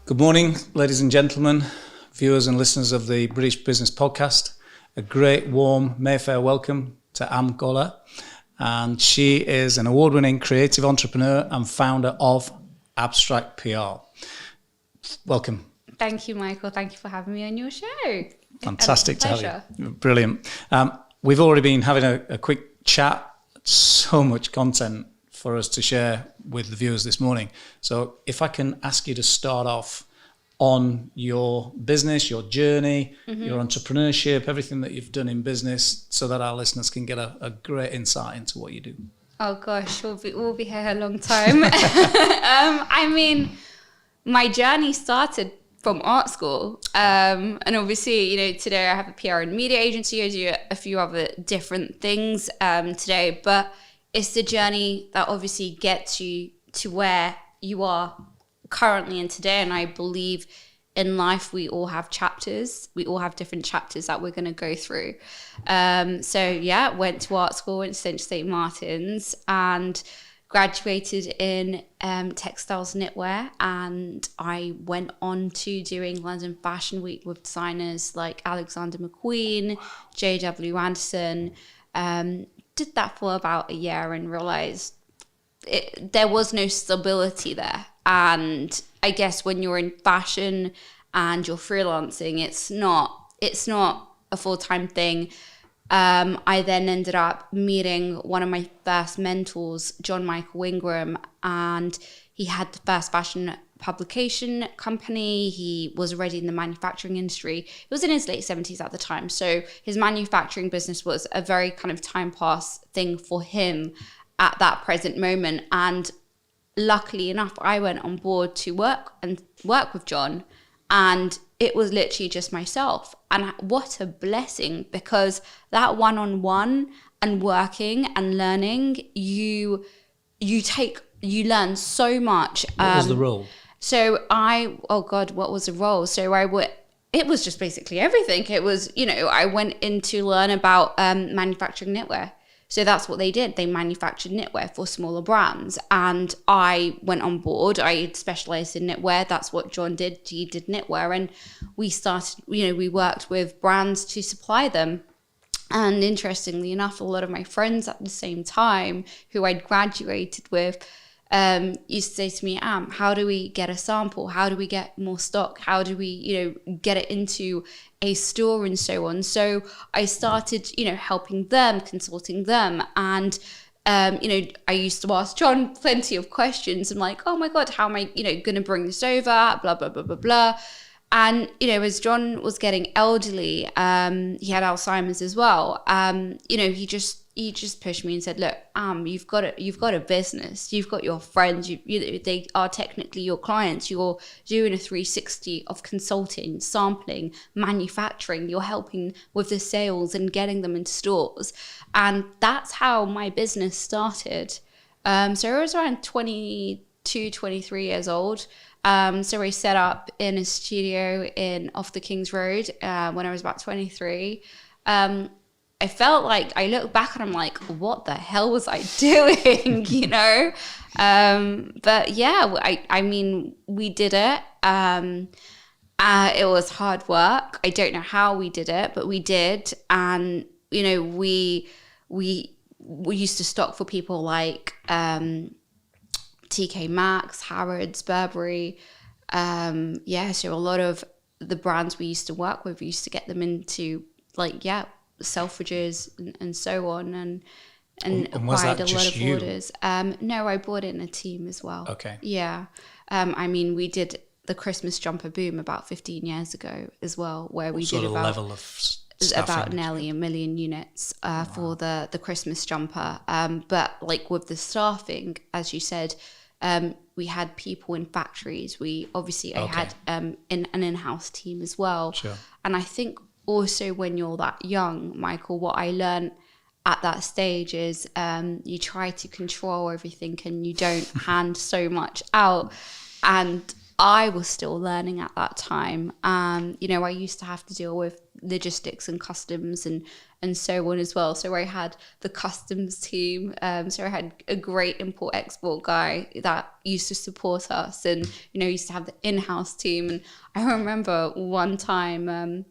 Good morning, ladies and gentlemen, viewers and listeners of the British Business Podcast. A great, warm Mayfair welcome to Am Gola. And she is an award-winning creative entrepreneur and founder of Abstract PR. Welcome. Thank you, Michael. Thank you for having me on your show. Fantastic to have you. Brilliant. We've already been having a quick chat. So much content for us to share with the viewers this morning. So if I can ask you to start off on your business, your journey, your entrepreneurship, everything that you've done in business, so that our listeners can get a great insight into what you do. Oh gosh, we'll be here a long time. My journey started from art school. And obviously, today I have a PR and media agency. I do a few other different things today, but it's the journey that obviously gets you to where you are currently and today. And I believe in life, we all have chapters. We all have different chapters that we're going to go through. Went to art school, went to St. Martin's and graduated in textiles knitwear. And I went on to doing London Fashion Week with designers like Alexander McQueen, J.W. Anderson, did that for about a year and realized there was no stability there. And I guess when you're in fashion and you're freelancing, it's not a full-time thing. I then ended up meeting one of my first mentors, John Michael Ingram, and he had the first fashion publication company. He was already in the manufacturing industry. He was in his late 70s at the time. So his manufacturing business was a very kind of time pass thing for him at that present moment. And luckily enough, I went on board to work with John. And it was literally just myself. And what a blessing, because that one-on-one and working and learning, you learn so much. What was the role? So what was the role? So it was just basically everything. It was, I went in to learn about manufacturing knitwear. So that's what they did. They manufactured knitwear for smaller brands. And I went on board. I specialized in knitwear. That's what John did. He did knitwear. And we started, we worked with brands to supply them. And interestingly enough, a lot of my friends at the same time who I'd graduated with used to say to me, how do we get a sample? How do we get more stock? How do we, get it into a store and so on? So I started, helping them, consulting them. And, I used to ask John plenty of questions. I'm like, oh my God, how am I, going to bring this over? Blah, blah, blah, blah, blah. And, as John was getting elderly, he had Alzheimer's as well. He just pushed me and said, look, you've got a business, you've got your friends, they are technically your clients. You're doing a 360 of consulting, sampling, manufacturing. You're helping with the sales and getting them into stores. And that's how my business started. So I was around 22, 23 years old. So I set up in a studio off the King's Road when I was about 23. I felt like I look back and I'm like, what the hell was I doing? But yeah, we did it. It was hard work. I don't know how we did it, but we did. And, we used to stock for people like TK Maxx, Harrods, Burberry. So a lot of the brands we used to work with, we used to get them into Selfridges and so on, and acquired a lot of orders. No, I brought in a team as well. Okay. Yeah. We did the Christmas jumper boom about 15 years ago as well, where we did about nearly 1 million units for the Christmas jumper. But with the staffing, as you said, we had people in factories. I had an in-house team as well. Sure. And I think also when you're that young, Michael, what I learned at that stage is you try to control everything and you don't hand so much out. And I was still learning at that time. You know, I used to have to deal with logistics and customs and so on as well. So I had the customs team. So I had a great import-export guy that used to support us, and, you know, used to have the in-house team. And I remember one time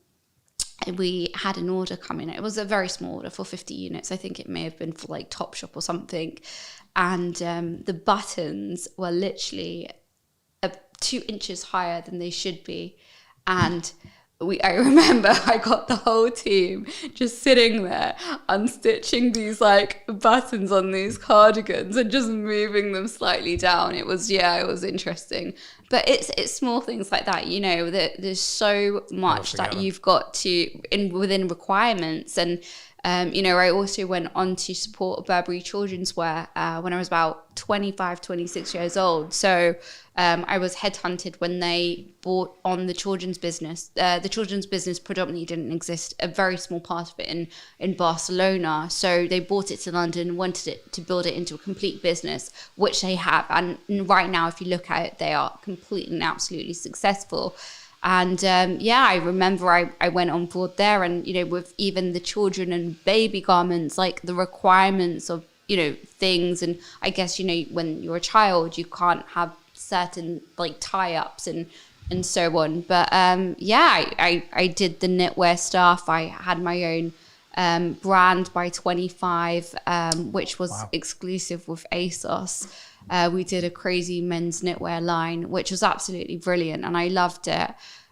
we had an order come in. It was a very small order for 50 units. I think it may have been for like Topshop or something. And the buttons were literally 2 inches higher than they should be. And I remember I got the whole team just sitting there unstitching these like buttons on these cardigans and just moving them slightly down. It was interesting. But it's small things like that, you know, that there's so much that you've got to within requirements. And you know, I also went on to support Burberry Children's Wear when I was about 25, 26 years old. So I was headhunted when they bought on the children's business. The children's business predominantly didn't exist, a very small part of it in Barcelona. So they bought it to London, wanted it to build it into a complete business, which they have. And right now, if you look at it, they are completely and absolutely successful. And I remember I went on board there, and, you know, with even the children and baby garments, like the requirements of, you know, things. And I guess, you know, when you're a child, you can't have certain like tie-ups and so on. But I did the knitwear stuff. I had my own brand by 25, which was exclusive with ASOS. We did a crazy men's knitwear line, which was absolutely brilliant, and I loved it.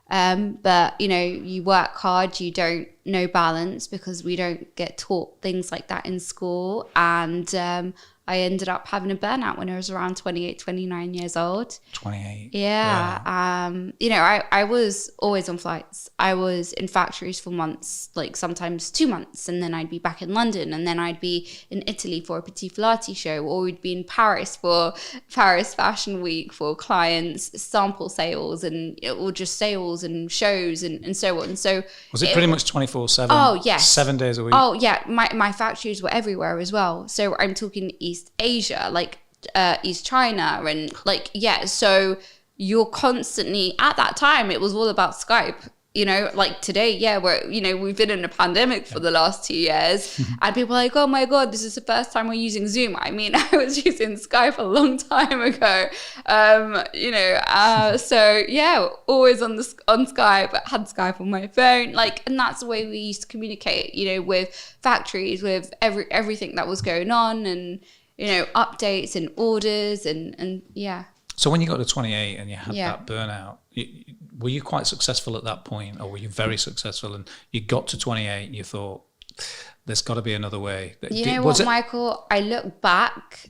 But, you know, you work hard, you don't know balance, because we don't get taught things like that in school. And I ended up having a burnout when I was around 28, 29 years old. 28. Yeah. You know, I was always on flights. I was in factories for months, like sometimes 2 months, and then I'd be back in London, and then I'd be in Italy for a Petit Filati show, or we'd be in Paris for Paris Fashion Week for clients, sample sales, and or just sales and shows and so on. So was it pretty much 24/7? Oh, yes. 7 days a week? Oh, yeah. My factories were everywhere as well. So I'm talking East Asia, like East China, and like, yeah. So you're constantly, at that time, it was all about Skype. You know, like today, yeah, we've been in a pandemic for the last 2 years, and people are like, oh my God, this is the first time we're using Zoom. I mean, I was using Skype a long time ago, so yeah, always on Skype. I had Skype on my phone, like, and that's the way we used to communicate, you know, with factories, with everything that was going on, and, you know, updates and orders and yeah. So when you got to 28 and you had that burnout, were you quite successful at that point, or were you very successful and you got to 28 and you thought, there's got to be another way? You know what, Michael? I look back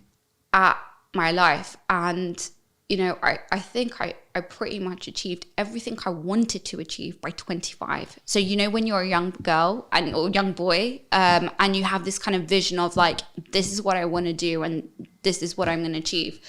at my life and, you know, I think I pretty much achieved everything I wanted to achieve by 25. So, you know, when you're a young girl or young boy, and you have this kind of vision of like, this is what I want to do and this is what I'm going to achieve.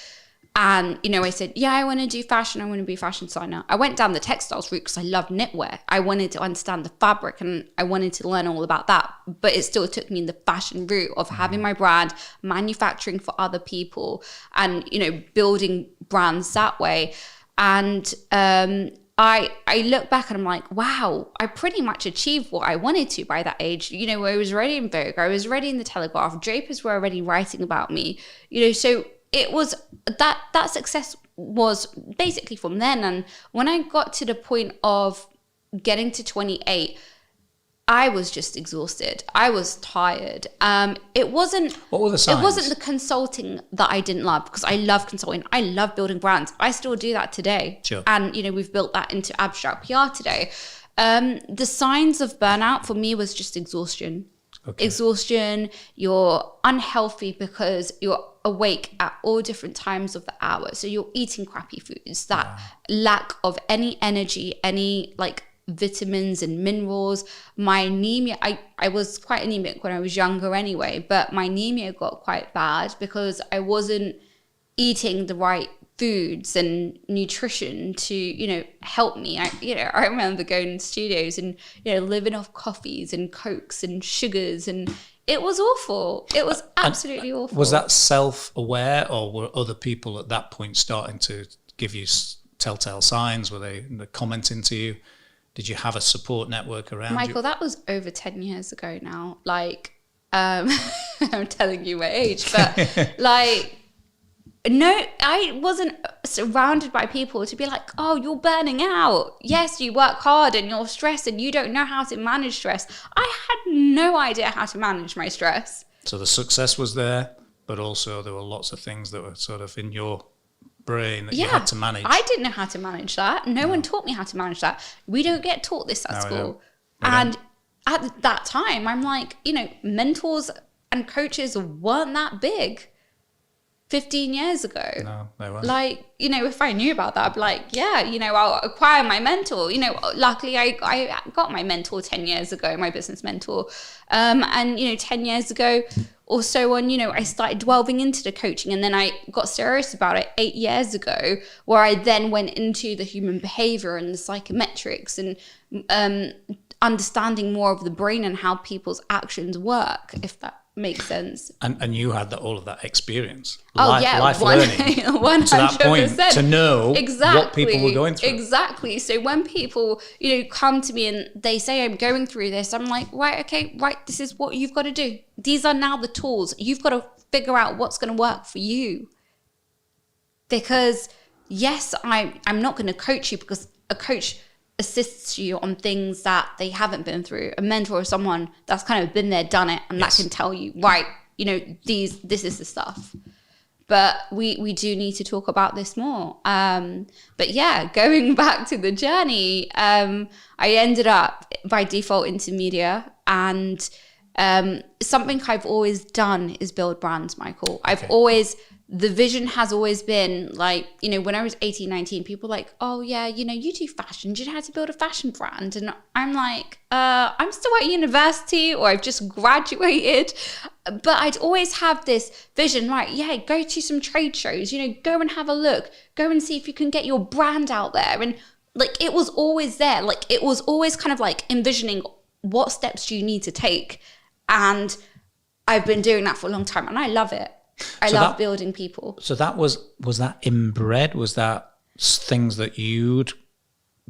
And, you know, I said, yeah, I want to do fashion. I want to be a fashion designer. I went down the textiles route because I loved knitwear. I wanted to understand the fabric and I wanted to learn all about that. But it still took me in the fashion route of having my brand, manufacturing for other people, and, you know, building brands that way. And I look back and I'm like, wow, I pretty much achieved what I wanted to by that age. You know, I was already in Vogue. I was already in the Telegraph. Drapers were already writing about me. You know, so it was that success was basically from then. And when I got to the point of getting to 28, I was just exhausted. I was tired. It wasn't. What were the signs? It wasn't the consulting that I didn't love, because I love consulting. I love building brands. I still do that today. Sure. And, you know, we've built that into abstract PR today. The signs of burnout for me was just exhaustion. Okay. Exhaustion. You're unhealthy because you're awake at all different times of the hour. So you're eating crappy foods, that lack of any energy, any like vitamins and minerals. My anemia, I was quite anemic when I was younger anyway, but my anemia got quite bad because I wasn't eating the right foods and nutrition to, you know, help me. I remember going to studios and, you know, living off coffees and Cokes and sugars, and it was awful. It was absolutely awful. Was that self-aware, or were other people at that point starting to give you telltale signs? Were they commenting to you? Did you have a support network around you? Michael, that was over 10 years ago now. Like, I'm telling you my age, but like, no, I wasn't surrounded by people to be like, oh, you're burning out. Yes, you work hard and you're stressed and you don't know how to manage stress. I had no idea how to manage my stress. So the success was there, but also there were lots of things that were sort of in your brain that you had to manage. I didn't know how to manage that. No one taught me how to manage that. We don't get taught this at school. And at that time, I'm like, mentors and coaches weren't that big 15 years ago. No, they weren't. Like, if I knew about that, I'd be like, yeah, I'll acquire my mentor. Luckily I got my mentor 10 years ago, my business mentor. And 10 years ago or so on, I started delving into the coaching, and then I got serious about it 8 years ago, where I then went into the human behavior and the psychometrics and understanding more of the brain and how people's actions work, if that makes sense. And you had all of that experience. Life learning 100%. to that point to know exactly what people were going through. Exactly. So when people, come to me and they say I'm going through this, I'm like, right, this is what you've got to do. These are now the tools. You've got to figure out what's going to work for you. Because yes, I'm not going to coach you, because a coach assists you on things that they haven't been through. A mentor or someone that's kind of been there, done it, and that can tell you, right, this is the stuff. But we do need to talk about this more. But yeah, going back to the journey, I ended up by default into media, and something I've always done is build brands, Michael. The vision has always been like, when I was 18, 19, people were like, oh yeah, you do fashion. Do you know how to build a fashion brand? And I'm like, I'm still at university, or I've just graduated. But I'd always have this vision, right? Yeah, go to some trade shows, go and have a look, go and see if you can get your brand out there. And like, it was always there. Like, it was always kind of like envisioning what steps do you need to take. And I've been doing that for a long time, and I love it. I love building people. So that was that inbred? Was that things that you'd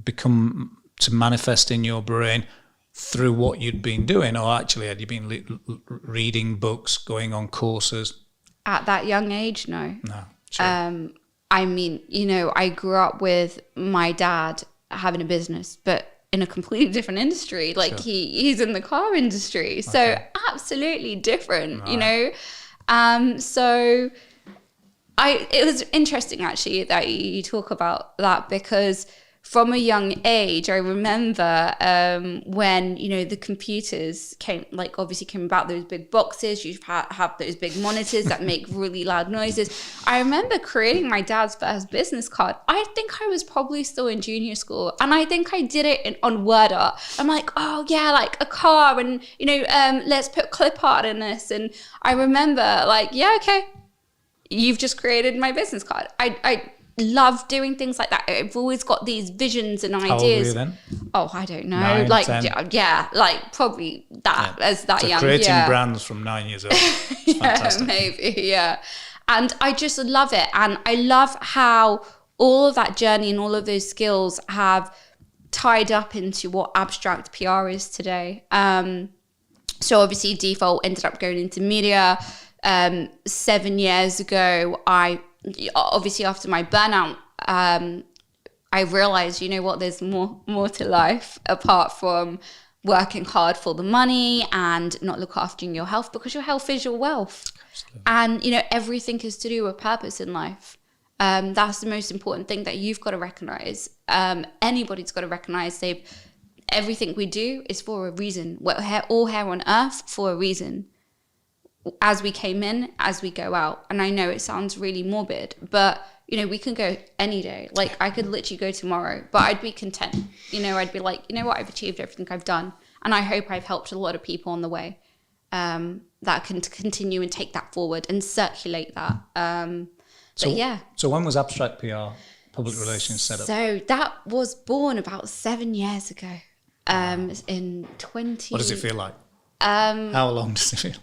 become to manifest in your brain through what you'd been doing, or actually had you been reading books, going on courses? At that young age, no. No, sure. I grew up with my dad having a business, but in a completely different industry. Like, sure. He's in the car industry, so absolutely different. Right. So it was interesting actually that you talk about that, because from a young age, I remember when, the computers came about, those big boxes, you have those big monitors that make really loud noises. I remember creating my dad's first business card. I think I was probably still in junior school, and I think I did it on word art. I'm like, oh yeah, like a car, and let's put clip art in this. And I remember like, yeah, okay, you've just created my business card. I love doing things like that. I've always got these visions and ideas. How old were you then? Oh, I don't know. 9, like 10? Yeah, like probably that, as that so young. Creating brands from 9 years old. It's fantastic. Maybe, yeah. And I just love it. And I love how all of that journey and all of those skills have tied up into what abstract PR is today. So obviously default ended up going into media. 7 years ago, obviously after my burnout, I realized, there's more to life apart from working hard for the money and not look after your health, because your health is your wealth. Absolutely. And, everything is to do with purpose in life. That's the most important thing that you've got to recognize. Anybody's got to recognize everything we do is for a reason. We're all here on earth for a reason. As we came in, as we go out. And I know it sounds really morbid, but we can go any day. Like, I could literally go tomorrow, but I'd be content. I'd be like, what, I've achieved everything I've done. And I hope I've helped a lot of people on the way that can continue and take that forward and circulate that. So when was Abstract PR, public relations, set up? So that was born about 7 years ago. In 20... What does it feel like? How long does it feel?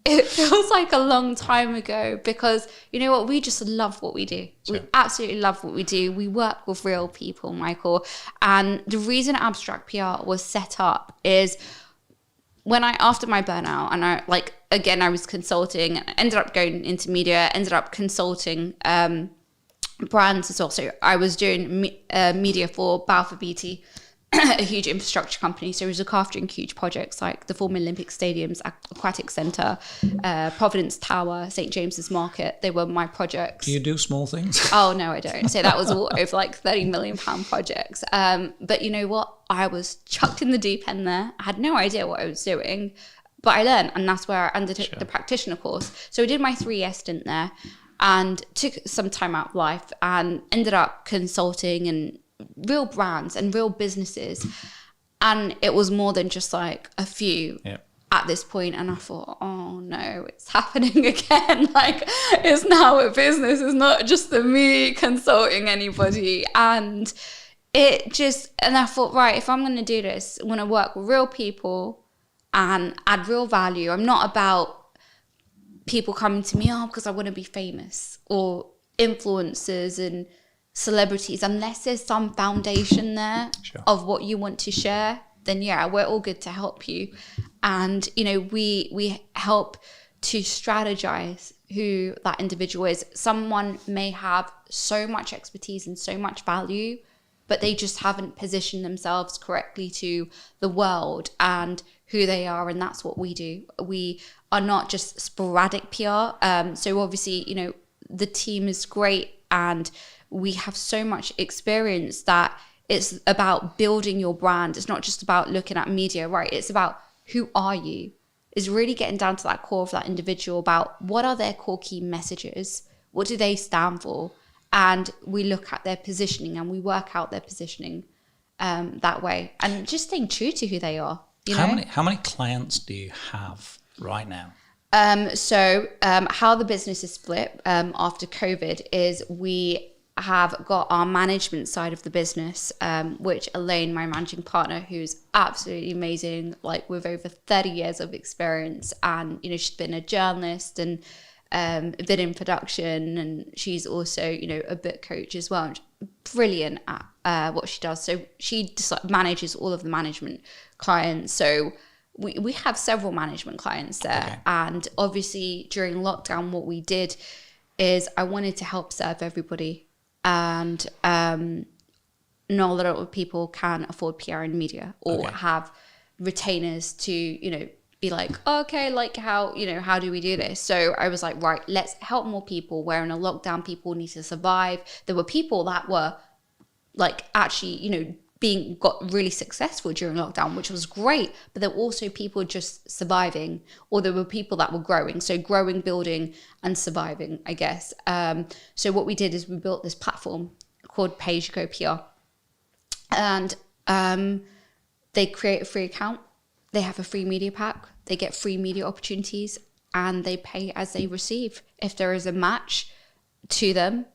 it feels like a long time ago because you know what? We just love what we do. Sure. We absolutely love what we do. We work with real people, Michael. And the reason Abstract PR was set up is after my burnout, and I was consulting, ended up going into media, ended up consulting brands as well. So I was doing media for Balfour Beatty, a huge infrastructure company. So we was look after huge projects like the former Olympic Stadiums, Aquatic Centre, Providence Tower, St James's Market. They were my projects. Do you do small things? Oh, no, I don't. So that was all over like £30 million projects. But you know what? I was chucked in the deep end there. I had no idea what I was doing, but I learned. And that's where I undertook the practitioner course. So I did my 3-year stint there and took some time out of life and ended up consulting and real brands and real businesses, and it was more than just like a few at this point. And I thought, oh no, it's happening again. Like, it's now a business, it's not just me consulting anybody. And I thought, right, if I'm going to do this, I want to work with real people and add real value. I'm not about people coming to me because I want to be famous, or influencers and celebrities. Unless there's some foundation there of what you want to share, then we're all good to help you. And you know, we help to strategize who that individual is. Someone may have so much expertise and so much value, but they just haven't positioned themselves correctly to the world and who they are. And that's what we do. We are not just sporadic PR. So obviously, you know, the team is great and we have so much experience that it's about building your brand. It's not just about looking at media, right? It's about who are you? Is really getting down to that core of that individual, about what are their core key messages? What do they stand for? And we look at their positioning and we work out their positioning that way, and just staying true to who they are. You know? How many clients do you have right now? So how the business is split after COVID is we have got our management side of the business, which Elaine, my managing partner, who's absolutely amazing, like with over 30 years of experience, and you know, she's been a journalist and been in production, and she's also, you know, a book coach as well. Brilliant at what she does. So she just like manages all of the management clients. So we have several management clients there. Okay. And obviously during lockdown, what we did is I wanted to help serve everybody. And not a lot of people can afford PR and media, or have retainers to, you know, be like, okay, like how do we do this? So I was like, right, let's help more people. Where in a lockdown, people need to survive. There were people that were like actually, you know, got really successful during lockdown, which was great. But there were also people just surviving, or there were people that were growing. So growing, building, and surviving, I guess. So what we did is we built this platform called Pay As You Go PR. And they create a free account. They have a free media pack. They get free media opportunities, and they pay as they receive. If there is a match to them,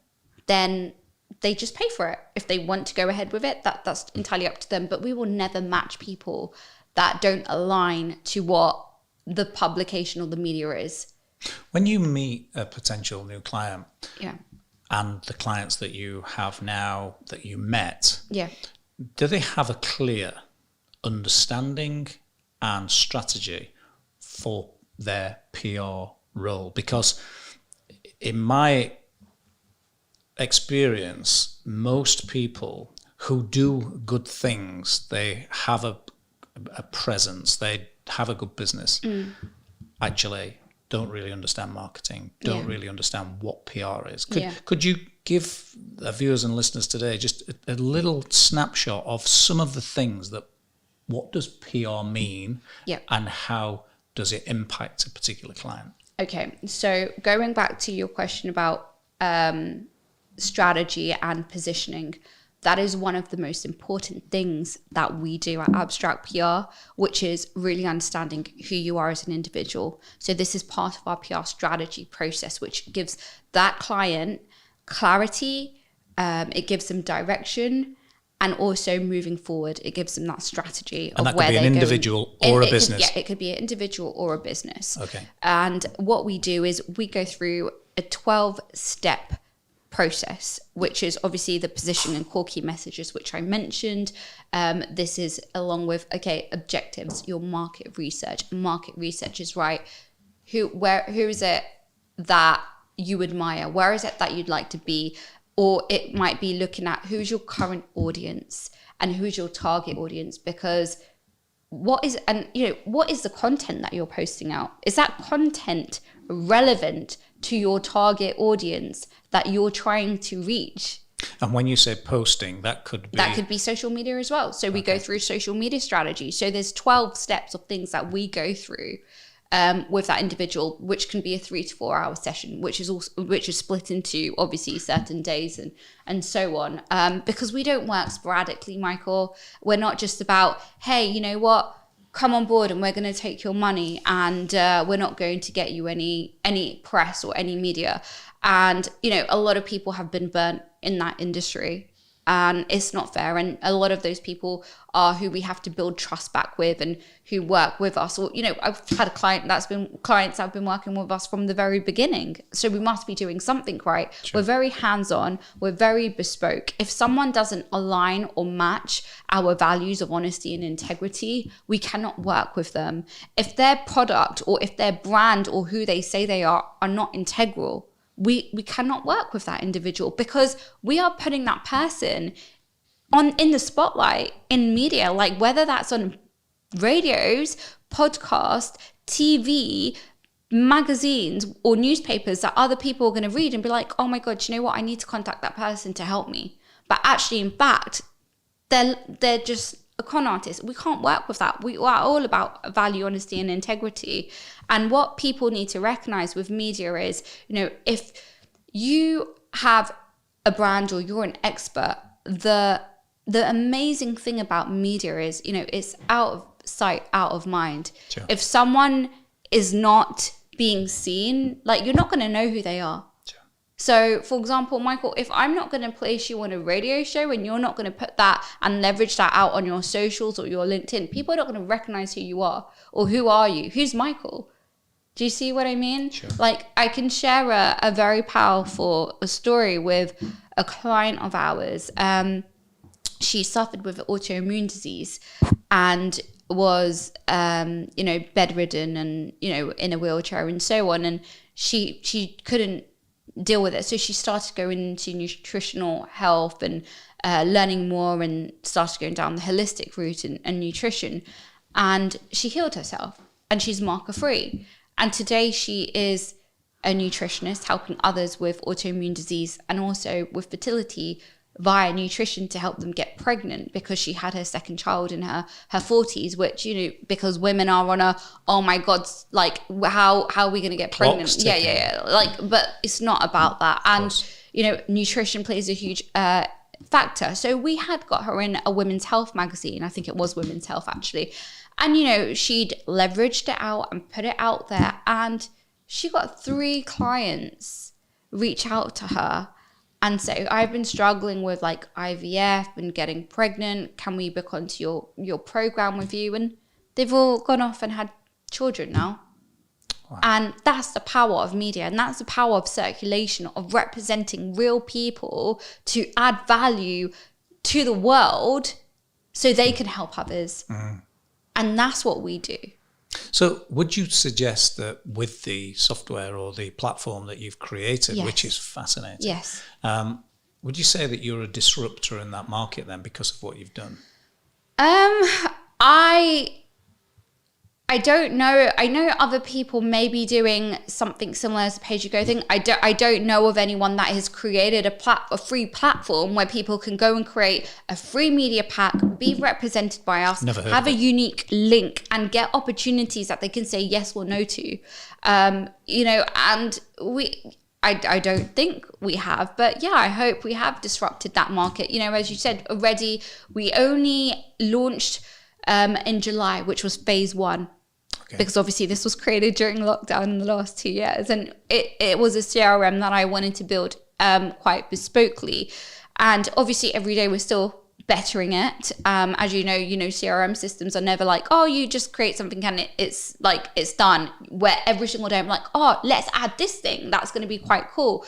then they just pay for it. If they want to go ahead with it, that's entirely up to them. But we will never match people that don't align to what the publication or the media is. When you meet a potential new client, yeah, and the clients that you have now that you met, yeah, do they have a clear understanding and strategy for their PR role? Because in my experience, most people who do good things, they have a presence, they have a good business, actually don't really understand marketing, don't really understand what PR is. Could you give the viewers and listeners today just a little snapshot of some of the things that, what does PR mean, and how does it impact a particular client? Okay, so going back to your question about strategy and positioning, that is one of the most important things that we do at Abstract PR, which is really understanding who you are as an individual. So this is part of our PR strategy process, which gives that client clarity, it gives them direction, and also moving forward. It gives them that strategy and of that where could be they're an going. individual or a business. It could be an individual or a business. Okay. And what we do is we go through a 12-step process, which is obviously the positioning and core key messages, which I mentioned. This is along with, objectives, your market research. Market research is right. Who is it that you admire? Where is it that you'd like to be? Or it might be looking at who's your current audience and who's your target audience, because what is the content that you're posting out? Is that content relevant to your target audience that you're trying to reach? And when you say posting, that could be social media as well. So we go through social media strategy. So there's 12 steps of things that we go through with that individual, which can be a 3 to 4 hour session, which is split into obviously certain days and so on. Because we don't work sporadically, Michael. We're not just about, hey, you know what, come on board and we're going to take your money and we're not going to get you any press or any media. And a lot of people have been burnt in that industry. And it's not fair. And a lot of those people are who we have to build trust back with and who work with us. Or, I've had clients that have been working with us from the very beginning. So we must be doing something right. Sure. We're very hands-on. We're very bespoke. If someone doesn't align or match our values of honesty and integrity, we cannot work with them. If their product or if their brand or who they say they are not integral, we cannot work with that individual, because we are putting that person in the spotlight in media, like whether that's on radios, podcast, TV, magazines or newspapers that other people are going to read and be like, oh my God, you know what? I need to contact that person to help me. But actually, in fact, they're just a con artist. We can't work with that. We are all about value, honesty, and integrity. And what people need to recognize with media is, if you have a brand or you're an expert, the amazing thing about media is, it's out of sight, out of mind. Sure. If someone is not being seen, like, you're not going to know who they are. So, for example, Michael, if I'm not going to place you on a radio show and you're not going to put that and leverage that out on your socials or your LinkedIn, people are not going to recognize who you are or who are you? Who's Michael? Do you see what I mean? Sure. Like, I can share a very powerful story with a client of ours. She suffered with autoimmune disease and was, bedridden and, in a wheelchair and so on. And she couldn't deal with it. So she started going into nutritional health and learning more, and started going down the holistic route and nutrition. And she healed herself and she's marker free. And today she is a nutritionist helping others with autoimmune disease and also with fertility via nutrition to help them get pregnant, because she had her second child in her 40s, which, because women are on oh my God, like, how are we going to get pregnant? Yeah. Like, but it's not about that. And, nutrition plays a huge factor. So we had got her in a women's health magazine. I think it was Women's Health, actually. And, she'd leveraged it out and put it out there. And she got 3 clients reach out to her and say, I've been struggling with like IVF and getting pregnant. Can we book onto your program with you? And they've all gone off and had children now. Wow. And that's the power of media. And that's the power of circulation, of representing real people to add value to the world so they can help others. Mm. And that's what we do. So would you suggest that with the software or the platform that you've created, yes, which is fascinating, yes, would you say that you're a disruptor in that market then because of what you've done? I don't know. I know other people may be doing something similar as a pay-as-you-go thing. I don't know of anyone that has created a free platform where people can go and create a free media pack, be represented by us, have a unique link, and get opportunities that they can say yes or no to. And I don't think we have, but yeah, I hope we have disrupted that market. As you said already, we only launched in July, which was phase 1. Okay. Because obviously this was created during lockdown in the last 2 years, and it was a CRM that I wanted to build quite bespokely. And obviously every day we're still bettering it. As you know, CRM systems are never like, oh, you just create something and it's like it's done. Where every single day I'm like, oh, let's add this thing. That's going to be quite cool.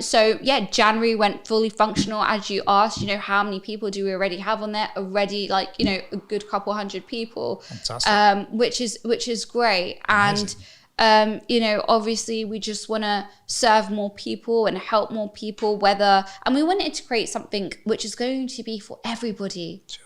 So yeah, January went fully functional. As you asked, how many people do we already have on there? Already, like, a good couple hundred people. Fantastic. Which is great. Amazing. And obviously we just want to serve more people and help more people, and we wanted to create something which is going to be for everybody. Sure.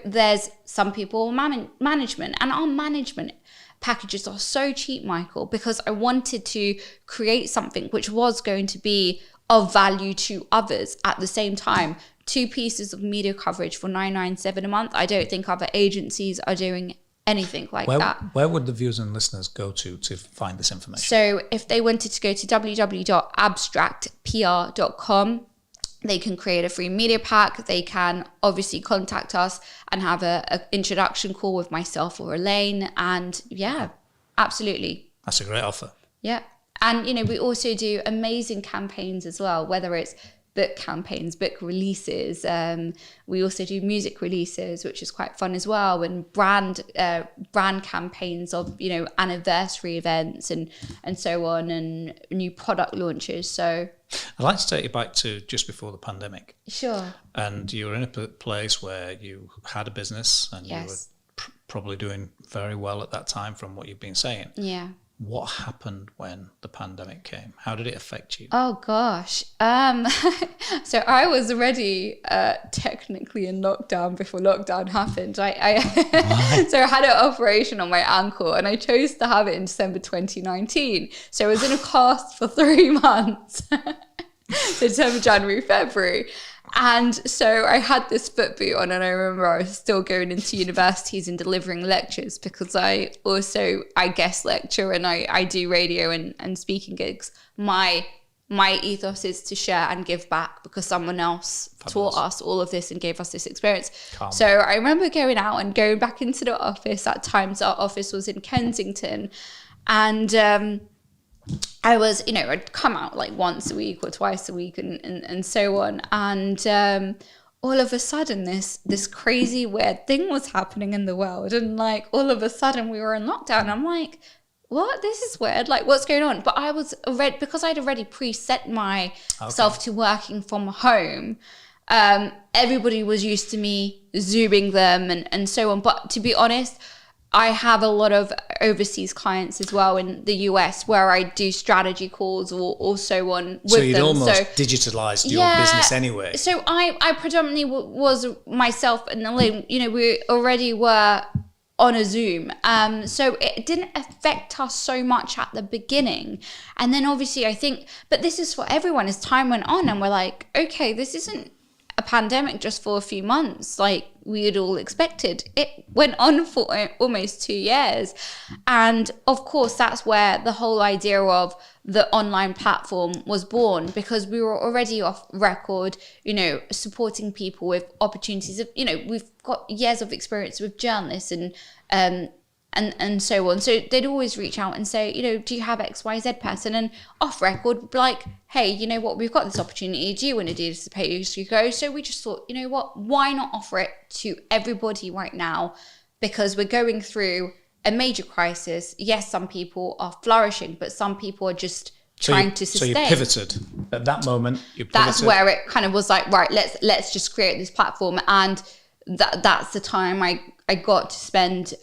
There's some people management, and our management packages are so cheap, Michael, because I wanted to create something which was going to be of value to others at the same time. 2 pieces of media coverage for $9.97 a month. I don't think other agencies are doing anything like that. Where would the viewers and listeners go to find this information? So if they wanted to go to www.abstractpr.com, they can create a free media pack. They can obviously contact us and have a introduction call with myself or Elaine. And yeah, absolutely. That's a great offer. Yeah. And, we also do amazing campaigns as well, whether it's book campaigns, book releases. We also do music releases, which is quite fun as well, and brand campaigns of anniversary events and so on, and new product launches. So I'd like to take you back to just before the pandemic. Sure. And you were in a place where you had a business and yes. you were probably doing very well at that time from what you've been saying. Yeah. What happened when the pandemic came? How did it affect you? Oh gosh. So I was already technically in lockdown before lockdown happened. I so I had an operation on my ankle, and I chose to have it in December 2019. So I was in a cast for 3 months. So December, January, February. And so I had this foot boot on, and I remember I was still going into universities and delivering lectures, because I guest lecture and I do radio and speaking gigs. My ethos is to share and give back, because someone else taught us all of this and gave us this experience. So I remember going out and going back into the office. At times our office was in Kensington, and I was, I'd come out like once a week or twice a week and so on. And all of a sudden this crazy weird thing was happening in the world. And like all of a sudden we were in lockdown. I'm like, what? This is weird. Like, what's going on? But I was already, because I'd already preset myself to working from home. Everybody was used to me Zooming them and so on. But to be honest, I have a lot of overseas clients as well in the US, where I do strategy calls or so on with them. So you'd almost digitalized your business anyway. So I predominantly was myself and Elaine, we already were on a Zoom. So it didn't affect us so much at the beginning. And then obviously I think, but this is for everyone as time went on, and we're like, okay, this isn't a pandemic just for a few months like we had all expected. It went on for almost 2 years. And of course, that's where the whole idea of the online platform was born, because we were already off record, supporting people with opportunities of, we've got years of experience with journalists and so on. So they'd always reach out and say, do you have XYZ person? And off record, like, hey, you know what, we've got this opportunity. Do you want to do this to pay as you go? So we just thought, why not offer it to everybody right now? Because we're going through a major crisis. Yes, some people are flourishing, but some people are just trying to sustain. So you pivoted at that moment. That's where it kind of was like, right, let's just create this platform. And that's the time I got to spend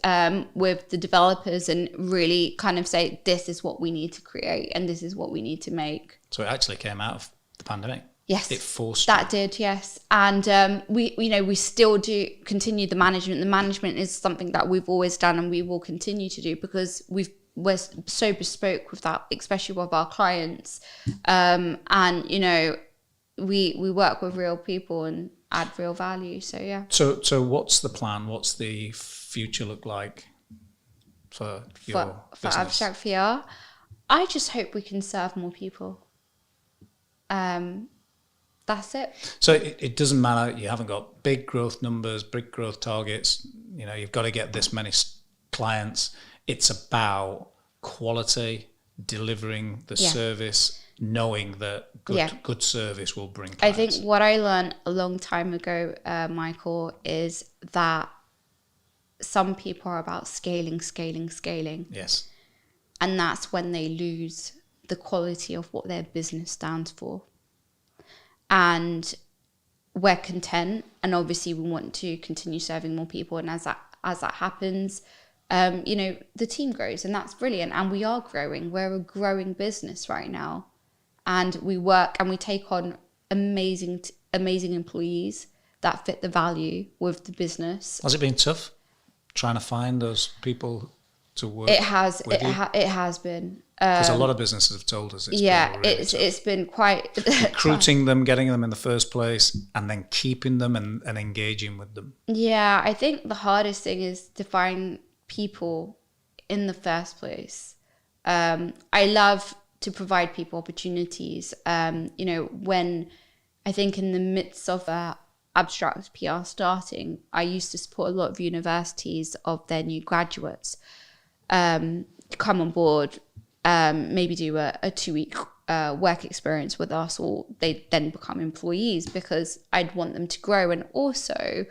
with the developers and really kind of say, this is what we need to create and this is what we need to make. So it actually came out of the pandemic. Yes, it forced that did. Yes, and we still do continue the management. The management is something that we've always done and we will continue to do, because we're so bespoke with that, especially with our clients. And we work with real people and add real value. So yeah. So what's the plan? What's the future look like for your business? For Abstract PR? I just hope we can serve more people. That's it. So it doesn't matter. You haven't got big growth numbers, big growth targets. You've got to get this many clients. It's about quality delivering the service, knowing that good service will bring clients. I think what I learned a long time ago, Michael, is that some people are about scaling. Yes. And that's when they lose the quality of what their business stands for. And we're content, and obviously we want to continue serving more people. And as that happens, the team grows, and that's brilliant. And we are growing. We're a growing business right now, and we work and we take on amazing employees that fit the value with the business. Has it been tough trying to find those people to work? It has. It has been. Because a lot of businesses have told us it's been really tough. It's been quite recruiting them, getting them in the first place, and then keeping them and engaging with them. Yeah, I think the hardest thing is to find people in the first place. I love to provide people opportunities. When I think in the midst of Abstract PR starting, I used to support a lot of universities of their new graduates come on board, maybe do a 2-week work experience with us, or they then become employees, because I'd want them to grow. And also,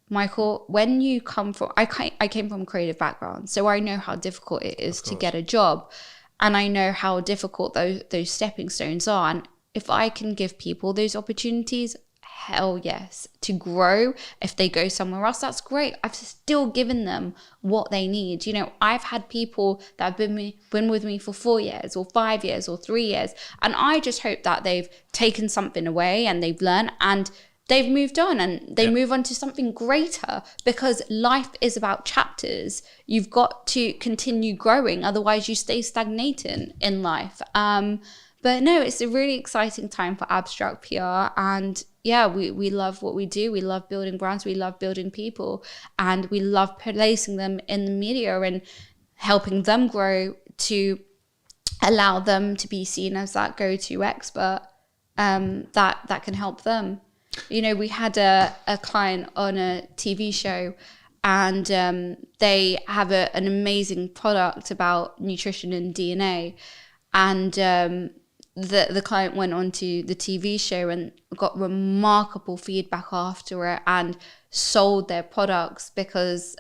Michael, when you come from, I came from a creative background, so I know how difficult it is to get a job, and I know how difficult those stepping stones are. And if I can give people those opportunities, hell yes, to grow. If they go somewhere else, that's great. I've still given them what they need. I've had people that have been with me for 4 years or 5 years or 3 years, and I just hope that they've taken something away and they've learned and they've moved on, and they move on to something greater, because life is about chapters. You've got to continue growing, otherwise you stay stagnating in life. But no, it's a really exciting time for Abstract PR, and we love what we do. We love building brands, we love building people, and we love placing them in the media and helping them grow to allow them to be seen as that go-to expert that can help them. We had a client on a TV show, and they have an amazing product about nutrition and DNA, and the client went on to the TV show and got remarkable feedback after it, and sold their products, because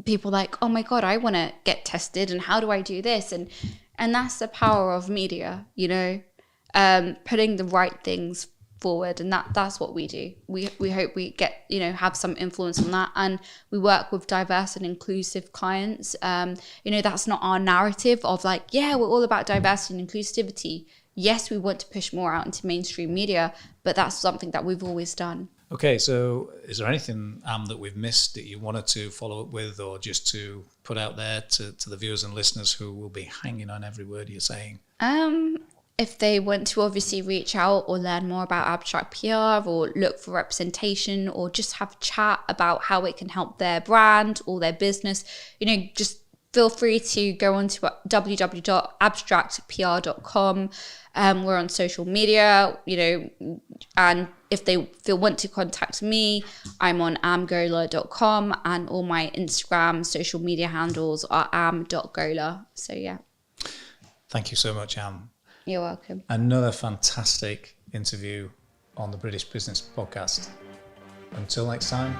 people like, oh my God, I want to get tested, and how do I do this? And that's the power of media, putting the right things forward, and that's what we do. We hope we get have some influence on that, and we work with diverse and inclusive clients. That's not our narrative of like, we're all about diversity and inclusivity. Yes, we want to push more out into mainstream media, but that's something that we've always done. Okay, so is there anything that we've missed that you wanted to follow up with, or just to put out there to the viewers and listeners who will be hanging on every word you're saying? If they want to obviously reach out or learn more about Abstract PR, or look for representation, or just have a chat about how it can help their brand or their business, just feel free to go on to www.abstractpr.com. We're on social media, and if they want to contact me, I'm on amgola.com, and all my Instagram social media handles are am.gola. So yeah. Thank you so much, Am. You're welcome. Another fantastic interview on the British Business Podcast. Until next time.